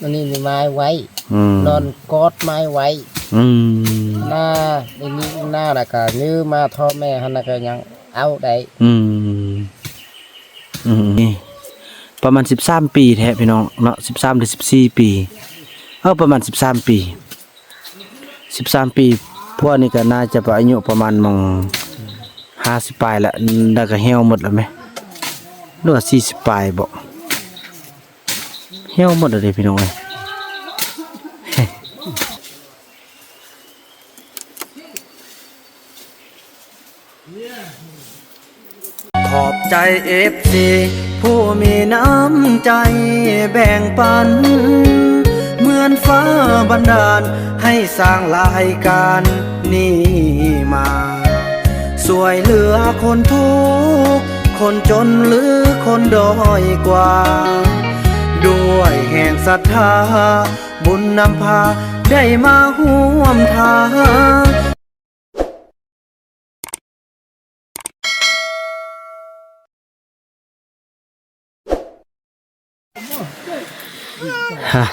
อันนี้มีไม้ไว้นอนกอดไม้ไว้หน้าในนี้หน้าน่ะก็ยื้อมาท่อแม่หันน่ะก็ยังเอาได้นี่ประมาณ13ปีแท้พี่น้องเนาะ13หรือ14ปีประมาณ13ปี13ปีพวกนี้ก็น่าจะอายุประมาณ50ปลายละแล้วก็เหี่ยวหมดแล้วมั้ยหรือว่า40ปลายบ่เหี่ยวหมดแล้วเด้พี่น้องเอ้ยขอบใจ FC ผู้มีน้ำใจแบ่งปันเหมือนฟ้าบันดาลให้สร้างรายการนี้มาช่วยเหลือคนทุกข์คนจนหรือคนด้อยกว่าด้วยแห่งศรัทธาบุญนำพาได้มาร่วมทาง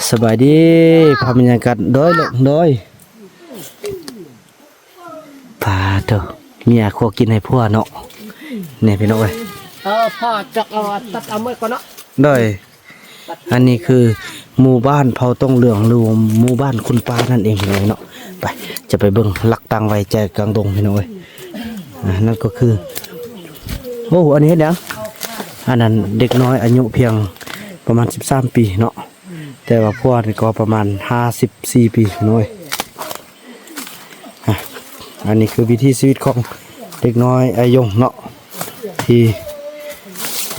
สบายดีพาบรรยากาศโดยลงโดยพาเถอะเมียขอกินให้พ่อเนาะเนี่ยพี่น้องเอ้ยพ่อจักเอาตัดเอาเมื่อก่อนเนาะโดยอันนี้คือหมู่บ้านเผาต้องเหลืองรวมหมู่บ้านคุณป้านั่นเองพี่น้องเนาะไปจะไปเบิ่งหลักตังไว้ใจกลางดงพี่น้องเอ้ยนั่นก็คือโอ้อันนี้เนี่ยอันนั้นเด็กน้อยอายุเพียงประมาณ13ปีเนาะแต่ว่าพวกนี่ก็ประมาณ54ปีน้อยอันนี้คือวิถีชีวิตของเด็กน้อยอายุเนาะที่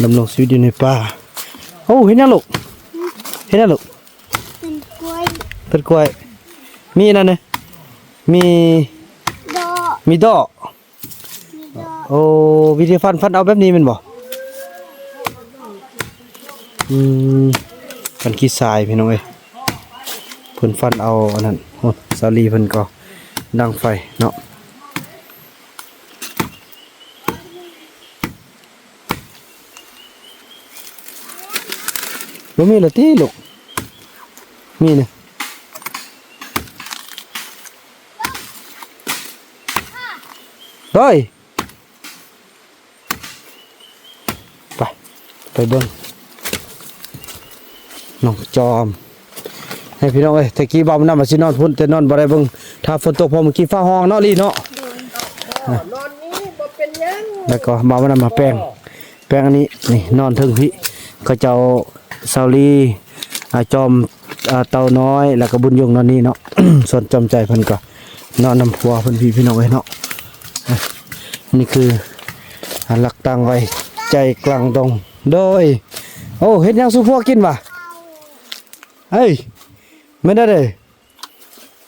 ดำรงชีวิตอยู่ในป่าโอ้เห็นยังลูกเห็นยังลูกเป็นกล้วยมีนั่นเลยมีดอกโอ้วิธีฟันเอาแบบนี้มันบ่ฟันขี้ทรายพี่น้องเอ้ยเพิ่นฟันเอาอันนั้นโอ้สาลีเพิ่นก็ดังไฟเนาะบ่มีละติลูกมีเนี่ยเฮ้ยไปเบิ่งน้องจอมให้พี่น้องเอ้ยตะกี้บ่าวนำมาสินอนพุ่นแต่นอนบ่ได้เบิ่งถ้าฝนตกพอเมื่อกี้ฟ้าห้องเนาะลีเนาะนอนนี้บ่เป็นหยังแล้วก็บ่าวนำมาแป้งอันนี้นี่นอนถึงพี่ก็เจ้าเซาลีจอมเต่าน้อยแล้วก็บุญยงนอนนี่เนาะ ส่วนจอมใจเพิ่นก็นอนนำผัวเพิ่นพี่น้องเอ้ยเนาะนี่คือหลักตั้งไว้ใจกลางดงโดยโอ้เฮ็ดหยังสู่พวกกินวะเฮ้ยไม่ได้เลย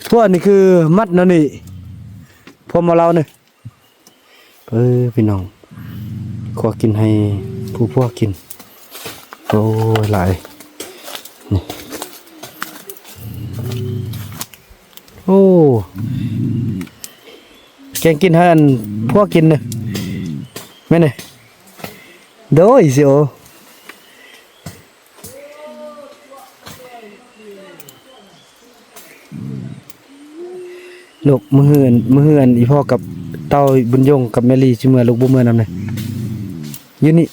พวกนี่คือมัดนั่นนี่พวกมาเราเนี่ยพี่น้องขอกินให้ผู้พวกกินโอ้หลายนี่โอ้แกงกินให้พวกกินเนี่ยแม่เนี่ยโดยสิโอลูกมือเหือนอีพ่อกับเต้าบุญยงกับแมรี่ชิเมื่อลูกบุเมื่อนำเลยอยู่นี่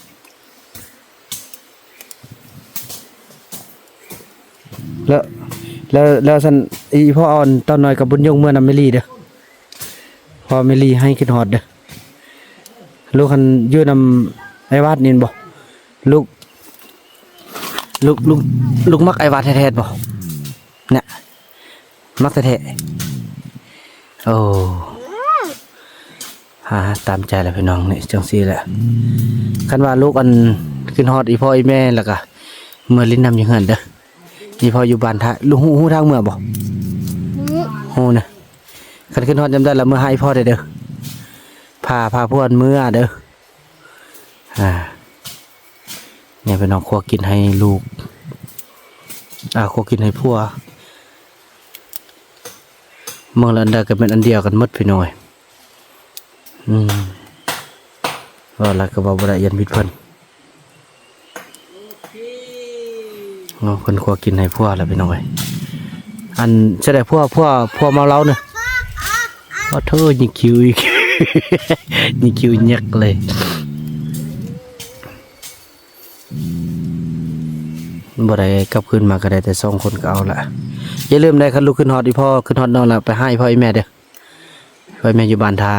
แล้วสันอีพ่ออ่อนเต้าน้อยกับบุญยงเมื่อนำแมรี่เด้อพอแมรี่ให้คิดฮอดเด้อลูกคันอยู่นำไอ้วาดนี่บ่ลูกมักไอ้วาดแท้ๆบ่เนี่ยมักแท้ๆโอ้ตามใจแล้วพี่น้องนี่จังซี่แหละคันว่าลูกอันขึ้นฮอดอีพ่ออีแม่แล้วก็เมื่อลิ้นนำอยู่เฮือนเด้ออีพ่ออยู่บ้านท่าลูกฮู้ทางเมื่อบ่ฮู้นะคันขึ้นฮอดจำได้แล้วเมื่อให้พ่อได้เด้อพาพวกเมื่อเด้อเนี่ยพี่น้องขอกินให้ลูกขอกินให้ผัวเมืองละอันใดก็เป็นอันเดียวกันหมดพี่น้อยว่าอะไรก็บ่ได้ยันมิดเพิ่น เนาะเพิ่นคั่วกินให้พวกแล้วพี่น้องเอ้ยอันสิได้พวกเมาเหล้าเนี่ยว่าเธอยิงคิวอีก ยิงคิวยักเลยบ่ได้กลับคืนมาก็ได้แต่2คนก็เอาละอย่าลืมได้คันลูกขึ้นฮอดอีพ่อขึ้นฮอดน้องละไปให้พ่ออีแม่เด้อพ่ออีแม่อยู่บ้านท่า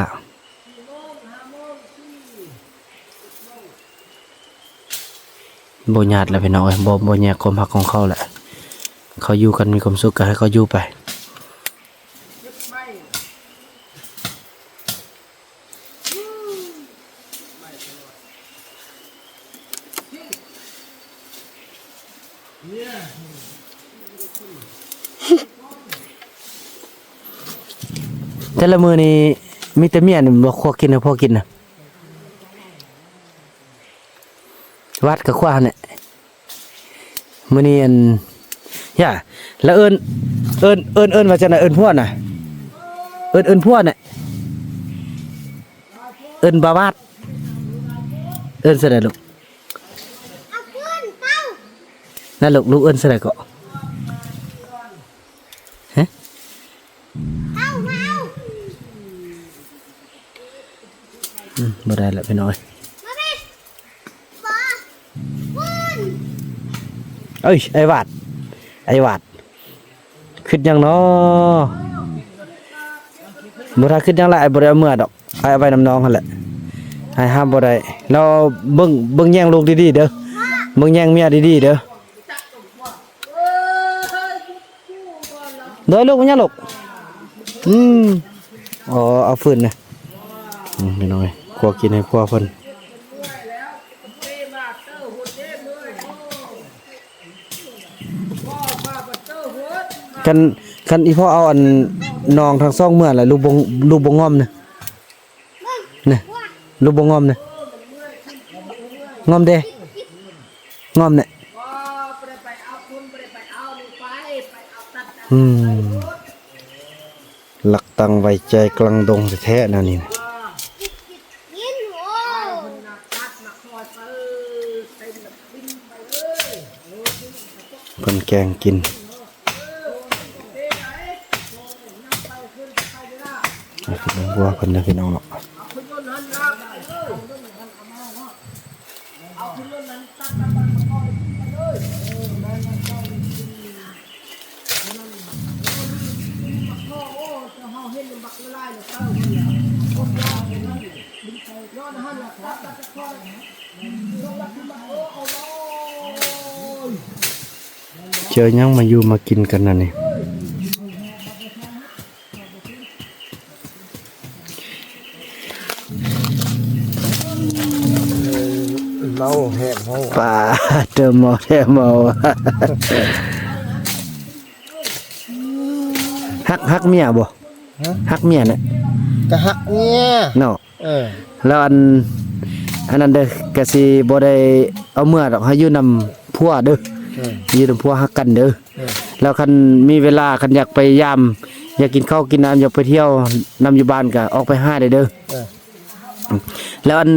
บ่ญาติแล้วพี่น้องเอ้ยบ่แยกความรักของเขาแหละเขาอยู่กันมีความสุขก็ให้เขาอยู่ไปแต่ละมื้อนี้มีแต่เมียนี่บ่ขอกินให้พ่อกินน่ะวัดกับขวาเนี่ยมื้อนี้อันย่าแล้วเอิ้นว่าจังได๋เอิ้นพวกน่ะเอิ้นพวกน่ะเอิ้นบาวาดเอิ้นซะได้ลูกเอาเพื่อนเป้านั่นลูกเอิ้นซะได้ก็ฮะเอาบ่ได้ละพี่น้อยเอ้ยไอ้วาดขึ้นยังเนาะบ่ได้ขึ้นยังละไอ้บ่ได้เอาเมื่อดอกไอ้เอาไว้น้ำน้องหั่นแหละไอ้ห้ามบ่ได้เราเบิ่งแย่งลูกดีๆเด้อเบิ่งแย่งเมียดีๆเด้อเด้อลูกมันยังลูกอ๋อเอาฟืนนะพี่น้อยขอกินให้พ่อเพิ่นคันอีพ่อเอาอันนองทางซ่องเมื่อแหละลูกบงงอมเนี่ยลูกบงงอมเนี่ยงอมเด้งอมเนี่ยหลักตังไว้ใจกลางดงแท้ๆนะนี่เพิ่นแกงกินเป็นบัวเพิ่นนะพี่น้องเนาะเจอยังมาอยู่มากินกันน่ะนี่เมาแหบเมา ป่าเติมเมาแท้เมาฮักเมียบ่ฮักเมียเนี่ยก็ฮักเนี่ยเนาะแล้วอันนั้นเด้อก็สิบ่ได้เอาเมื่อดอกให้อยู่นำผัวเด้ออยู่นำผัวฮักกันเด้อแล้วคันมีเวลาคันอยากไปยามอยากกินข้าวกินน้ำอยากไปเที่ยวนำอยู่บ้านก็ออกไปหาได้เด้อแล้วอัน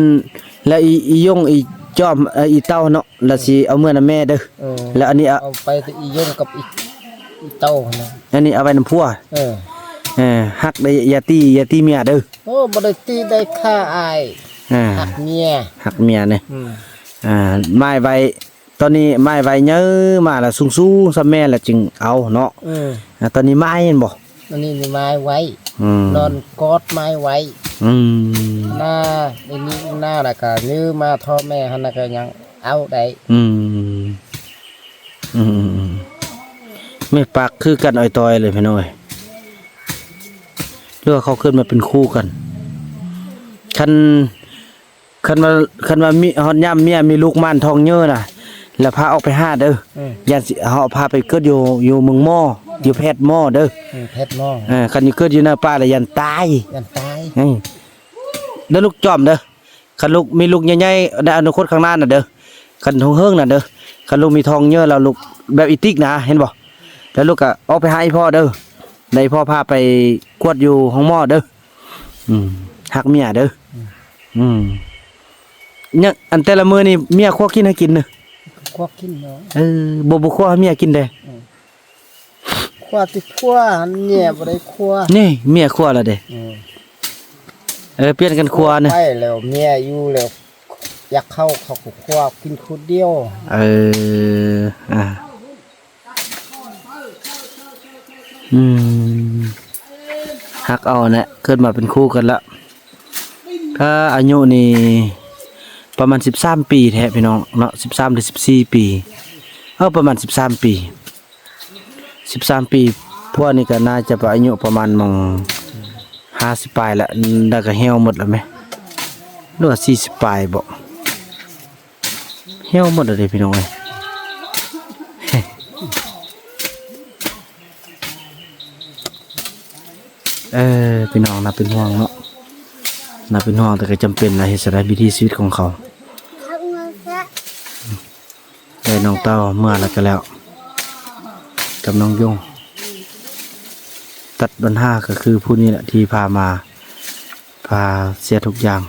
แล้วอียงอีจอมอีเต้าเนาะแล้วสิเอาเมื่อนำแม่เด้อแล้วอันนี้เอาไปอียงกับอีเต้านะอันนี้เอาไว้นำผัวฮักได้อย่าตีเมียเด้อโอ้บ่ได้ตีได้ฆ่าอายฮักเมียเนี่ยไม้ไว้ตอนนี้ไม้ไว้เยอะมาละสูงๆซะแม่ละจึงเอาเนาะตอนนี้ไม้เห็นบ่อันนี้ไม้ไว้นอนกอดไม้ไว้หน้าอันนี้หน้าน่ะก็ยื้อมาท่อแม่หั่นน่ะก็ยังเอาได้ไม่ปากคือกันอ้อยตอยเลยพี่น้อยเรื่องเขาขึ้นมาเป็นคู่กันคันว่ามีฮอดย่ำเมียมีลูกม่านทองเยอะน่ะแล้วพาออกไปหาเด้อย่านสิเฮาพาไปเกิดอยู่เมืองหม้ออยู่แพทย์หม้อเด้อแพทย์หม้อคันอยู่เกิดอยู่หน้าป่าแล้วยันตายแล้วลูกจอมเด้อคันลูกมีลูกใหญ่ๆในอนาคตข้างหน้าน่ะเด้อคันเฮิงน่ะเด้อคันลูกมีทองเยอะแล้วลูกแบบอีติกนะเห็นบ่แล้วลูกก็ออกไปหาอีพ่อเด้อในพ่อพาไปกวดอยู่ห้องหม้อเด้อฮักเมียเด้อเนี่ยอันแต่ละมื้อนี่เมียคั่วกินให้กินเด้อ ควักกินเนาะ บ่คั่วให้เมียกินเด้ ควักที่ควัวหันเนี่ยบ่ได้ควัว นี่เมียคั่วแล้วเด้เปลี่ยนกันคั่วนะ ไปแล้วเมียอยู่แล้วอยากเข้าเขาก็ควักกินคนเดียว อ่าอืมฮักเอานะเกิดมาเป็นคู่กันละถ้าอายุนี่ประมาณ13ปีแท้พี่น้องเนาะ13หรือ14ปีประมาณ13ปี13ปีพวกนี้ก็น่าจะอายุประมาณ50ปลายละแล้วก็เหี่ยวหมดแล้วไหมหรือว่า40ปลายบ่เหี่ยวหมดแล้วเด้พี่น้องเอ้ย พี่น้องน่าเป็นห่วงเนาะน่าเป็นห่วงแต่ก็จำเป็นนะเฮ็ดสลายวิถีชีวิตของเขาได้น้องเต้าเมื่อแล้วก็แล้วกับน้องยงตัดบันห้าก็คือผู้นี้แหละที่พาเสียทุกอย่าง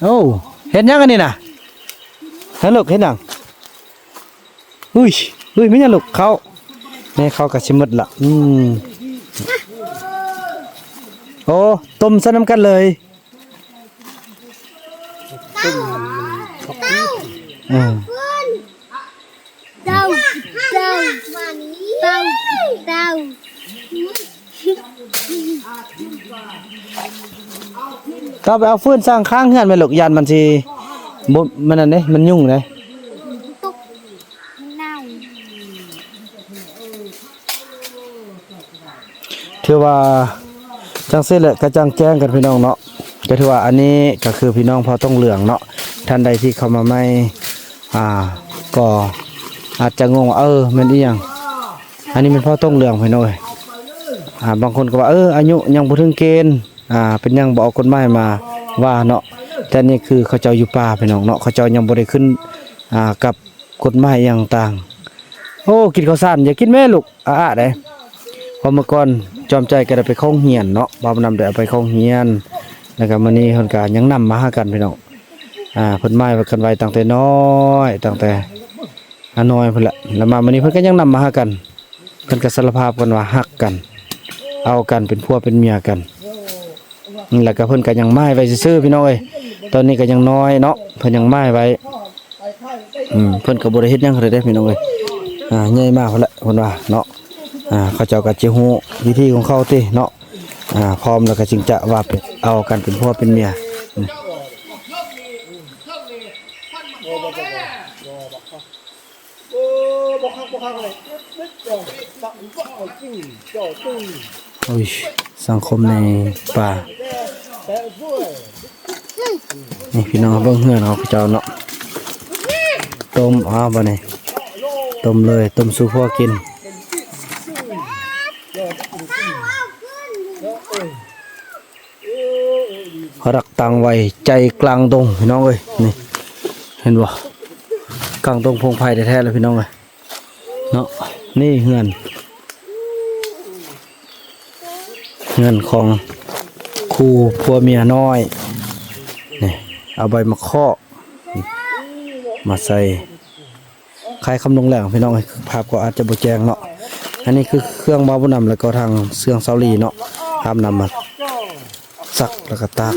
โอ้เห็นยังกันนี่นะเห็นลูกเห็นยังอุ้ยไม่ใช่ลูกเขาเนี่ยเขากับชิมดละโอ้ต้มซะน้ำกันเลยเต้าก็ไปเอาฟืนสร้างข้างเฮือนไปลูกยันมันสิบ่มันนั่นเด้มันยุ่งเลยถือว่าจังซี่แหละก็จังแจ้งกันพี่น้องเนาะก็ถือว่าอันนี้ก็คือพี่น้องพอต้องเหลืองเนาะท่านใดที่เข้ามาไม่ก็อาจจะงงว่าแม่นอีหยังอันนี้มันพอต้องเหลืองพี่น้องเอ้ยบางคนก็ว่าอายุยังบ่ถึงเกณฑ์เป็นยังบ่เอากฎหมายมาว่าเนาะแต่นี่คือเขาเจ้าอยู่ป่าพี่น้องเนาะเขาเจ้ายังบ่ได้ขึ้นกับกฎหมายอย่างต่างโอ้กินข้าวสารอย่ากินแม่ลูกได้พอเมื่อก่อนจอมใจก็ได้ไปเข้าเฮียนเนาะบ่าวนำได้เอาไปเข้าเฮียนแล้วก็มื้อนี้เพิ่นก็ยังนำมาหากันพี่น้องเพิ่นมาไว้กันไว้ตั้งแต่น้อยตั้งแต่น้อยพุ่นแหละแล้วมามื้อนี้เพิ่นก็ยังนำมาหากันเพิ่นก็สารภาพกันว่าฮักกันเอากันเป็นผัวเป็นเมียกันแล้วก็เพิ่นก็ยังไม้ไว้ซื่อๆพี่น้องเอ้ยตอนนี้ก็ยังน้อยเนาะเพิ่นยังไม้ไว้เพิ่นก็บ่ได้เฮ็ดหยังเลยเด้พี่น้องเอ้ยใหญ่มากพุ่นละเพิ่นว่าเนาะเขาเจ้าก็สิฮู้วิธีของเขาติเนาะพร้อมแล้วก็จึงจะว่าเอากันเป็นผัวเป็นเมียโอ้ยสังคมในป่านี่พี่น้องเบิ่งเฮือนเขาเจ้าเนาะต้มบ่นี่ต้มเลยต้มสู่พวกกินเขารักตังไว้ใจกลางดงพี่น้องเอ้ยนี่เห็นบ่กลางดงพงไผ่แท้ๆเลยพี่น้องเอ้ยเนาะนี่เฮือนของครูผัวเมียน้อยนี่เอาใบมะเคาะมาใส่คล้ายคำลงแหลงพี่น้องเอ้ยภาพก็อาจจะบ่แจ้งเนาะอันนี้คือเครื่องบ่าวบุญนำแล้วก็ทางเสื่องเซาลีเนาะทำนำมาสักแล้วก็ตาก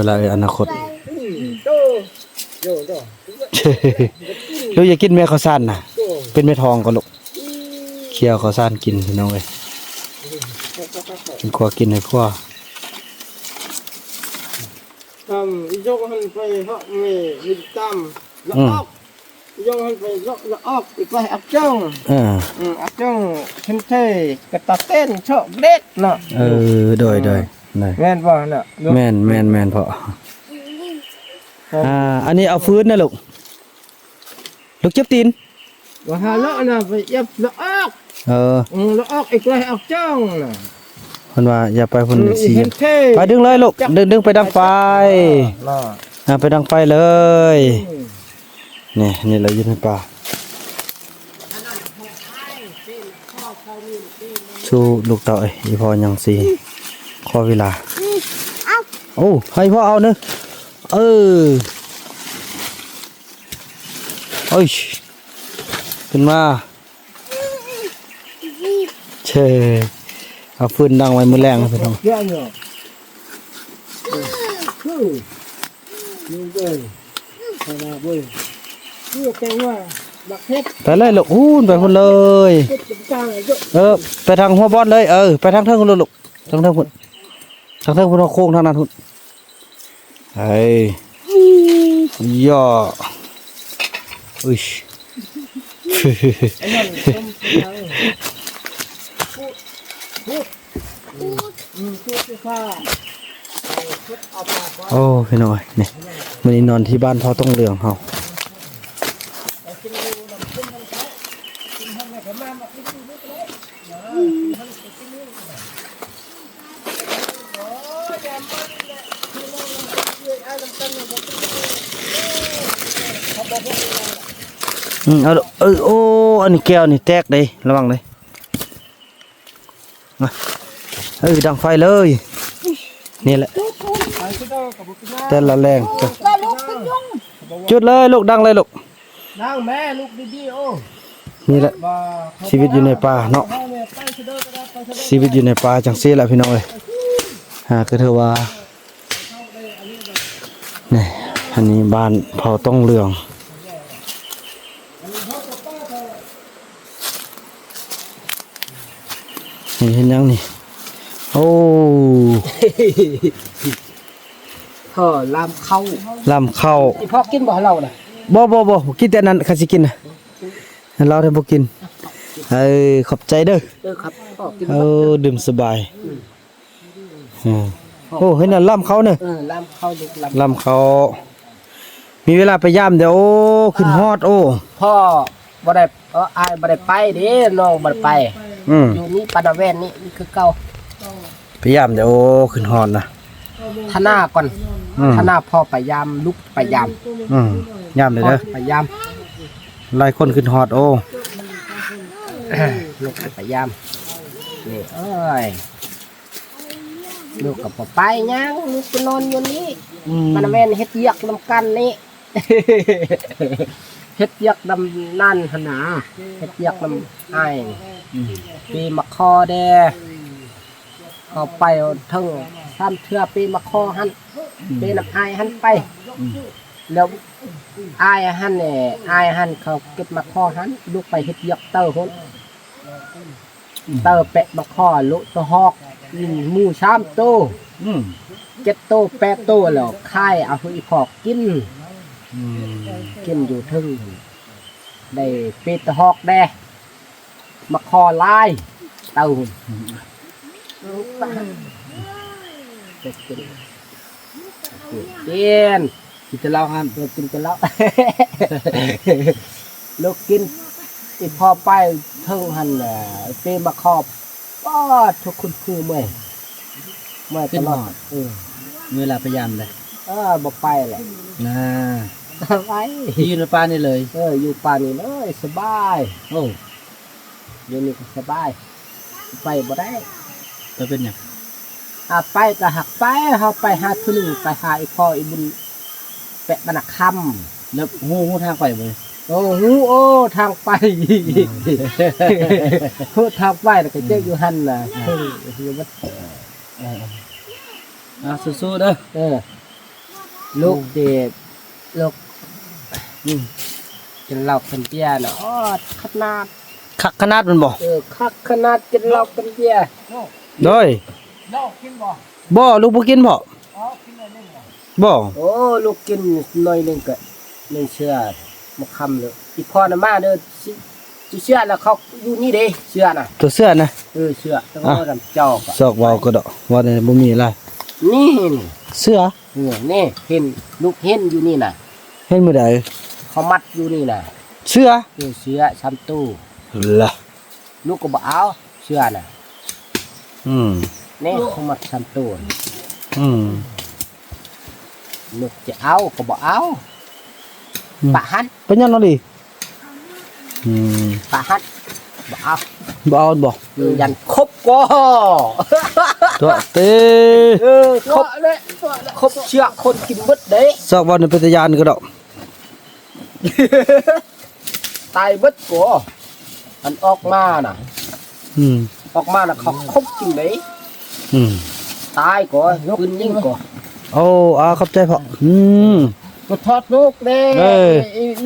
ลายอนาคตลูกอย่ากินแม่ข้าวสารนะเป็นแม่ทองก็ลูกเคี่ยวข้าวสารกินพี่น้องเอ้ยกินขัวกินให้ขัวยกหันไปเพราะมีตั้มแล้วออกยกหันไปแล้วออกไปอับจ้องอับจ้องเช่นเท่กระตัดเต้นชอบเด็ดเนาะโดยแม่นบ่เนาะแม่นพออันนี้เอาฟื้นนะลูกเจ็บตีนว่าหาเลาะน่ะไปยับแล้วออกแล้วออกอีกเลยออกจ้องน่ะเพิ่นว่าอย่าไปเพิ่นสิไปดึงเลยลูกดึงไปดังไฟไปดังไฟเลยนี่เราอยู่ในป่า สู้ลูกเต่าไอ้อีพ่อยังสิขอเวลาโอ้ให้พ่อเอาเนอะเออโอ้ยขึ้นมาเชเอาฟืนดังไว้มือแรงพี่น้อง เยอะเนาะนี่เลยขนาดเว้ยนี่แปลว่าบักเฮ็ด ไปเลยลูกอู้นไปคนเลย เฮ็ดเป็นกลางเยอะ ไปทางหัวบอลเลยไปทางเทิงคุณลูกทางเทิงคุณเอาโค้งทางนั้นคุณเฮ้ยย่ออุ้ย ไอ้นั่นต้มกลางพูดค่ะเอาปาก โอ้พี่น้อยนี่วันนี้นอนที่บ้านพ่อต้องเหลืองเฮาเอาโอ้อันนี้แก้วนี่แตกเลยระวังเลยมาดังไฟเลยนี่แหละแต่ละแรงจุดเลยลูกดังเลยลูก นั่งแม่ลูกดีๆโอ้ นี่แหละชีวิตอยู่ในป่าเนาะชีวิตอยู่ในป่าจังซี่แหละพี่น้องเอ้ยก็ถือว่านี่อันนี้บ้านเผาต้องเหลืองเห็นยังนี่โอ้ ลามเข้า ลำเข้า อีพ่อกินบ่เราน่ะ บ่กินแต่นั้นข้าสิกินนะเราได้บ่กินขอบใจเด้อ ครับพ่อกิน ดื่มสบายโอ้เห็นน่ะลำเขาเนอะ ลามเข้าลูกลาม ลำเขามีเวลาไปย่ามเดี๋ยวโอ้ขึ้นฮอดโอ้ พ่อบ่ได้อายบ่ได้ไปเด้น้องบ่ได้ไป อยู่นี่ปานาแวนนี่คือเก่า ไปย่ามเดี๋ยวโอ้ขึ้นฮอดนะ ทนาก่อนทนาพ่อไปยามลุกไปยาม ย่ามเลยเด้อ ไปยาม หลายคนขึ้นฮอดโอ้ ลูกไปยามนี่เอ้ยลูกกับพ่อไปยังลูกไปนอนอยู่นี่ปานาแวนเฮ็ดเวียกนำกันนี่ เฮ็ดเวียกนำนั่นหนนาเฮ็ดเวียกนำอ้ายปีมะคอแดเอาไปทั้ง3เทื่อปีมะคอหั่นปีน้ำอ้ายหั่นไปแล้วอ้ายหั่นเนี่ยอ้ายหั่นเขาเก็บมะคอหั่นลูกไปเฮ็ดเวียกเตอร์พุ่นเตอร์แปะมะคอลุตะฮอกหมู่3โต7โต8โตแล้วคายเอาให้อีพอกกินอยู่ทึ่งได้เป็ดตะฮอกแดมาคอลายเต่าเตียนกินจะเล่าหันกินจะเล่าลูกกินอีพอไปเทิงหันเป็ดมาคอบก็ทุกคนคือเมื่อยตลอดเวลาพยายามเลย บอกไปแหละ นะ ไป อยู่ในป่านี่เลย อยู่ป่านี่เลยสบายโอ้อยู่นี่ก็สบายไปบ่ได้ ไปเป็นหยัง ไปก็หักไปเฮาไปหาทุนึงไปหาอีพ่ออีบุญแปะบรรณคำแล้วฮู้ทางไปบ่ โอ้โหทางไปพูดทางไปแล้วก็เจ๊อยู่หั่นน่ะอยู่บัดสู้ๆเด้อลูกเด็กลูกกินเหล้าเป็นเบียร์น่ะขนาด คักขนาดมันบ่ คักขนาดกินเหล้าเป็นเบียร์ โดย เหล้ากินบ่ บ่ลูกบ่กินบ่กินหน่อยนึงบ่โอ้ลูกกินหน่อยนึงก็1เชือมาคำเลยอีพ่อน่ะมาเด้อสิเชือแล้วเขาอยู่นี่เด้เชือน่ะ ตัวเสื้อนะ เชือต้องเอาดำจอก ซอกเว้าก็ดอกว่าเนี่ยบ่มีอะไร นี่ เสื้อ นี่เห็นลูกเห็นอยู่นี่น่ะ เห็นมื้อใด เขามัดอยู่นี่น่ะ เสื้อ เชือช้ำตู้ ล่ะ ลูกก็บ่เอาเชือน่ะ นี่เขามัดช้ำตู้ลูกจะเอาก็บ่เอาปะหัน เป็นยังเนาะดิปะหันบ่เอา บ่เอาบ่ ยันครบก็ ตัวเต้ ครบเลยครบเชือกคนกินเบิดเด้ ซอกบ่นี่เป็นตะยานก็ดอก ตายเบิดก็อันออกมาน่ะ อืม ออกมาน่ะเขาครบจริงเด้ อืม ตายก็ปืนยิงก็ โอ้ขอบใจพ่อก็ทอดลูกเด้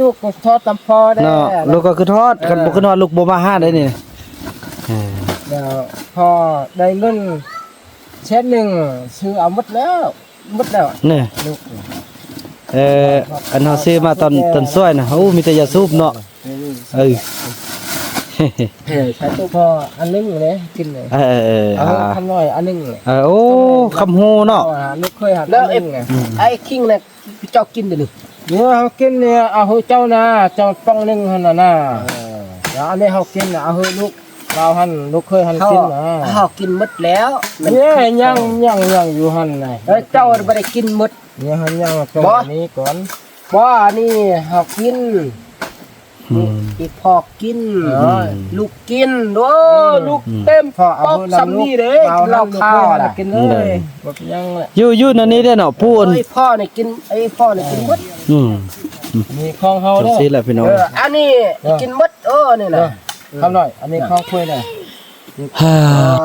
ลูกก็ทอดตำพอได้ เนาะลูกก็คือทอดคันบ่คือทอดลูกบ่มาหาได้นี่เดี๋ยวพอได้เงินเช็ดหนึ่งซื้อเอาหมดแล้วนี่ ลูก อันเฮาซื้อมาตอนซอยน่ะมีแต่ยาสูบเนาะใช้ตัวพออันนึงเลยกินเลยเอาคำน้อยอันนึงเลยโอ้คำฮูเนาะลูกเคยหัดแล้วไอ้คิงเนี่ยเจ้ากินเดี๋ยวนี้เนี่ยเขากินเนี่ยเอาให้เจ้านะเจ้าป้องนึงหั่นน่ะแล้วอันนี้เขากินน่ะเอาให้ลูกเราหันลูกเคยหันกินนะเขากินหมดแล้วเนี่ยยังอยู่หันน่ะแล้วเจ้าบ่ได้กินหมดเนี่ยหันยังตรงนี้ก่อนบ่นี่เขากินอีกพอกินลูกกินด้วยลูกเต็มพอเอาซ้ำนี่เด้กินเหล้าข้าวน่ะกินเลยบ่ยังแหละอยู่นั่นนี่เด้เนาะพูนพ่อนี่กินหมดนี่ของเฮาเด้อสิล่ะพี่น้องอันนี้กินหมดนี่น่ะคำหน่อยอันนี้ของคุยน่ะ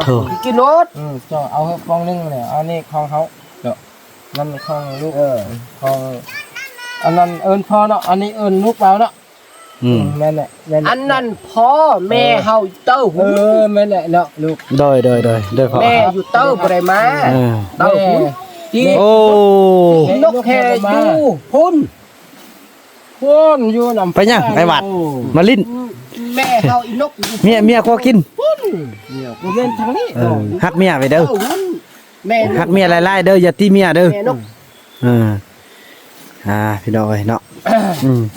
โถกินรถเจ้าเอาฟองนึงเนี่ยอันนี้ของเฮาเด้อมันของลูกของอันนั้นเอิ้นพ่อเนาะอันนี้เอิ้นลูกเราเนาะแม่นแหละอันนั้นพ่อแม่เฮาเต้าหูแม่นแหละเนาะลูกโดยพ่อแม่อยู่เต้าบ่ได้มาเต้าหูโอ้นกแค่อยู่พุ่นอยู่นำไปยังไอ้วัดมาลิ้นแม่เฮาอีนกเมียขอกินพุ่นกูเล่นทางนี้ฮักเมียไปเด้อแม่ฮักเมียหลายๆเด้ออย่าตีเมียเด้อแม่นกพี่น้องเอ้ยเนาะ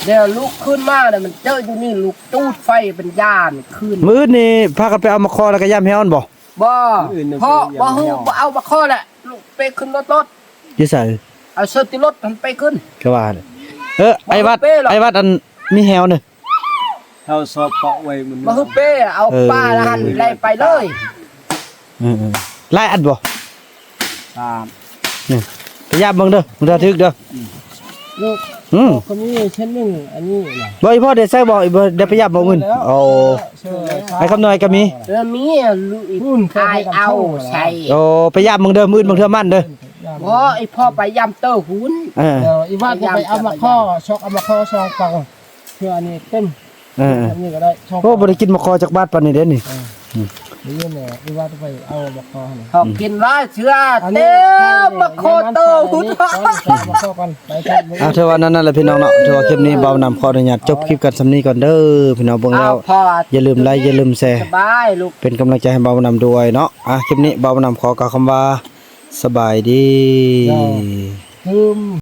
เดี๋ยวลูกขึ้นมาเนี่ยมันเจออยู่นี่ลูกตูดไฟเป็นย่านขึ้นมื้อนี้พากันไปเอามาคอแล้วก็ย่ำแฮอนบ่พ่อบ่ฮู้บ่เอามาคอแหละลูกไปขึ้นรถอยู่ไสเอาเสื้อติรถมันไปขึ้นก็ว่าไอ้วัดอันมีแฮวนี่เฮาสอบเปาะไว้มันบ่ฮู้เป้เอาป้าละหันไล่ไปเลยไล่อัดบ่3นี่ไปย่ำเบิ่งเด้อมึงระทึกเด้อลูกก็มีเช่นนึงอันนี้น่ะบ่อีพ่อได้ใส่บ่ได้ไปย่ำบ่มื้อโอ้ไอ้คำน้อยก็มีมีลูกอีกทายเอาใส่ไปย่ำมึงเด้อมื้อมึงเทื่อมันเด้อบ่ไอ้พ่อไปย่ำเต้าหูนอีว่าจะไปเอามาข้อชอกเอามาข้อซองฟังเพื่ออันนี้เต็มอันนี้ก็ได้โอ้บ่ได้กินมาคอจากบ้านปานนี้เด้นี่นี่แหละอีว่าจะไปเอามาข้อให้เขากินว่าเชื่อเต็มมาข้อเต้าหูนมาข้อกันไปเท่าว่านั้นแหละพี่น้องเนาะถือว่าคลิปนี้เบานำขออนุญาตจบคลิปกันสำนี้ก่อนเด้อพี่น้องเบิ่งแล้วอย่าลืมไลค์อย่าลืมแชร์เป็นกำลังใจให้เบานำด้วยเนาะคลิปนี้เบานำขอกล่าวคำว่าสบายดี